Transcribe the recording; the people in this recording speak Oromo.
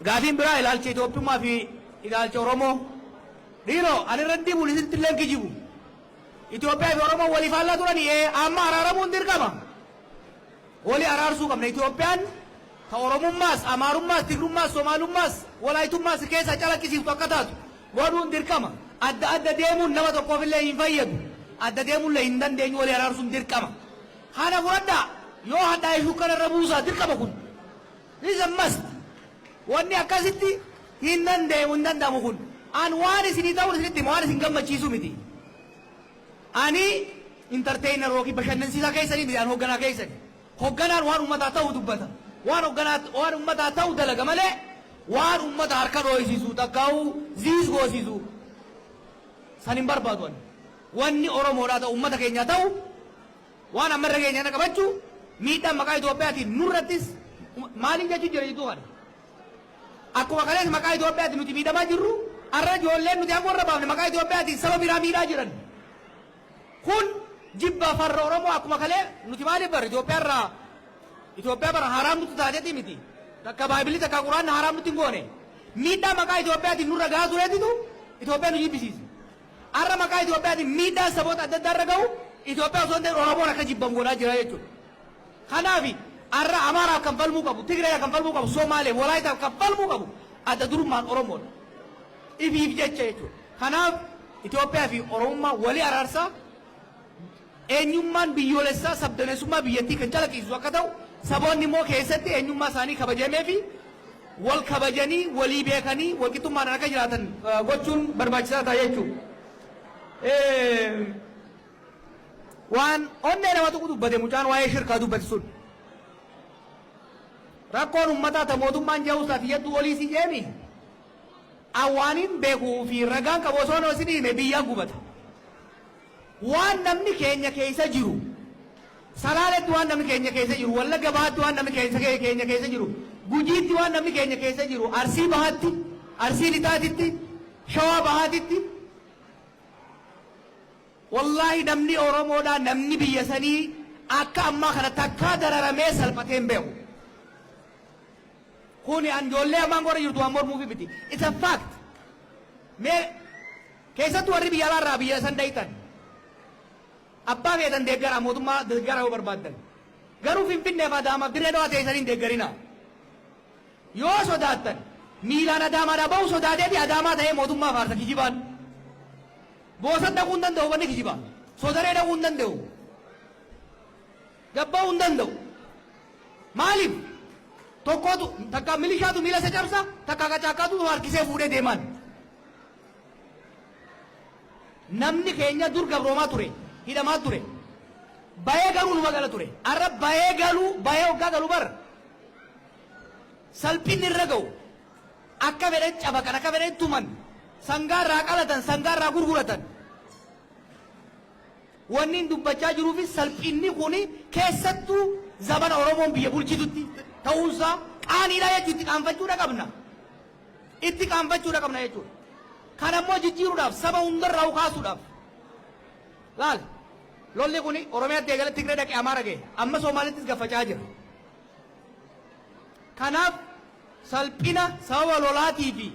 Gaafin biraa ilaalcha Itoophiyaa fi ilaalcha Oromoo. Dhiiroo ani irratti bulisitti illee kijibu. Itoophiyaa fi Oromoo waliif haala turanii amma araaramuun dirqama. Wali araarsuu qabna. Itoophiyaan ka Oromummaas, Amaarummaas, Tigrummaas, Somaalummaas, Walaayitummaas keessa calaqqisiiftu akka taatu godhuun dirqama. Adda adda deemuun nama tokkoof illee hin fayyadu. Adda deemuun illee hin dandeenyu wali araarsuun dirqama. Haana fudhadhaa yoo hadhaa ishuu kanarra buusaa dirqama kun. This is a must. Wanni akkasitti hin danda'amu kun. An waan isinii ta'uun isinitti waan isin gammachiisu miti. Ani entertainer yookiin bashannansiisaa keessanii miti an hoogganaa keessani. Hoogganaan waan uummataa ta'u dubbata. Waan uummataa ta'u dalaga malee waan uummata harka dho'isiisu takkaa'u ziis goosisu san hin barbaadu. Wanni Oromoodhaa ta'u uummata keenyaa ta'u waan ammarra keenya qabachuu miidhaan maqaa Itoophiyaatiin nurrattis maaliin jechuun jira jituu kana. Akkuma kalees maqaa Itoophiyaatiin nuti miidhamaa jirru arra ijoolleen nuti amma warra baafne maqaa Itoophiyaatiin saba biraa miidhaa jiran. Kun jibba farra Oromoo akkuma kalee nuti maaliif barra Itoophiyaa bara haraam nuti taateeti miti. Takka Baaybilii takka Quraanni haraam nuti hin goone. Miidhaa maqaa Itoophiyaatiin nurra gahaa tureetitu Itoophiyaan nu jibbisiisa. Arra maqaa Itoophiyaatiin miidhaa saboota adda addaa irra gahu Itoophiyaa osoo hin ta'in Oromoon akka jibbamu godhaa jira jechuudha. Kanaafi arra Amaaraaf kan falmuu qabu, Tigraayaf kan falmuu qabu, Somaaleef, Walaayitaaf kan falmuu qabu adda durummaan Oromoodha. Ifiif jecha jechuudha. Kanaaf Itoophiyaa fi Oromummaa walii araarsaa eenyummaan biyyoolessaa sabdaneessummaa biyyattii kan calaqqisiisu akka ta'u saboonni immoo keessatti eenyummaa isaanii kabajamee fi wal kabajanii walii beekanii walqixxummaadhaan akka jiraatan gochuun barbaachisaa ta'a jechuudha. Waan onnee nama tuqu dubbate mucaan waa'ee shirkaa dubbate sun. Rakkoon uummataa ta mootummaan jehuusaaf iyyattuu olii si jeemi. Awwaaniin beekuu fi ragaan qabu osoo nama si dhiime biyyaan gubata. Waan namni keenya keessa jiru. Salaaletti waan namni keenya keessa jiru. Wallagga Bahaatti waan namni keenya keessa jiru. Gujiitti waan namni keenya keessa jiru. Arsii Bahaatti, Arsii Lixaatitti, Shawaa Bahaatitti. Wallahi namni Oromoodhaa namni biyya sanii akka ammaa kana takkaa dararamee salphatee hin beeku. Kuni ijoollee ammaan gora jirtu waan mormuufi miti. It's a fact. Mee keessattuu warri biyya alaarraa biyya san dhayitan. Abbaa feetan deeggaraa mootummaa deeggaraa yoo barbaaddan. Garuu Finfinneef Adaamaaf dirree dhawaa teessanii hin deeggarina. Yoo sodaattan miilaan Adaamaadhaa bahu sodaateeti Adaamaa ta'ee mootummaa faarsa kijibaan. Boosan dhaquu hin danda'u wanni kijibaa. Sodaree dhaquu hin danda'u. Gabba'uu hin danda'u. Maaliif? Tokkotu takka milishaatu miila isa cabsa takka qacaaqaatu harkisee fuudhee deeman. Namni keenya dur gabroomaa ture. Hidhamaa ture. Bayee galuu nu magala ture. Arra bayee hoggaa galu bar. Salphinni irra ga'u. Akka fedhan cabaqan akka fedhan tuman. Sangaarraa qalatan sangaarraa gurguratan. Wanni hin dubbachaa jiruufis salphinni kuni keessattuu zabana Oromoon biyya bulchitutti ta'uunsaa qaaniidha jechuudha itti qaanfachuudha qabna. Itti qaanfachuudha qabna jechuudha. Kan ammoo jijjiiruudhaaf saba hundarraa kaasuudhaaf. Laal lolli kuni Oromiyaatti eegale Tigree dhaqee Amaara ga'e amma Somaalittis gaffachaa jira. Kanaaf salphina sababa lolaatii fi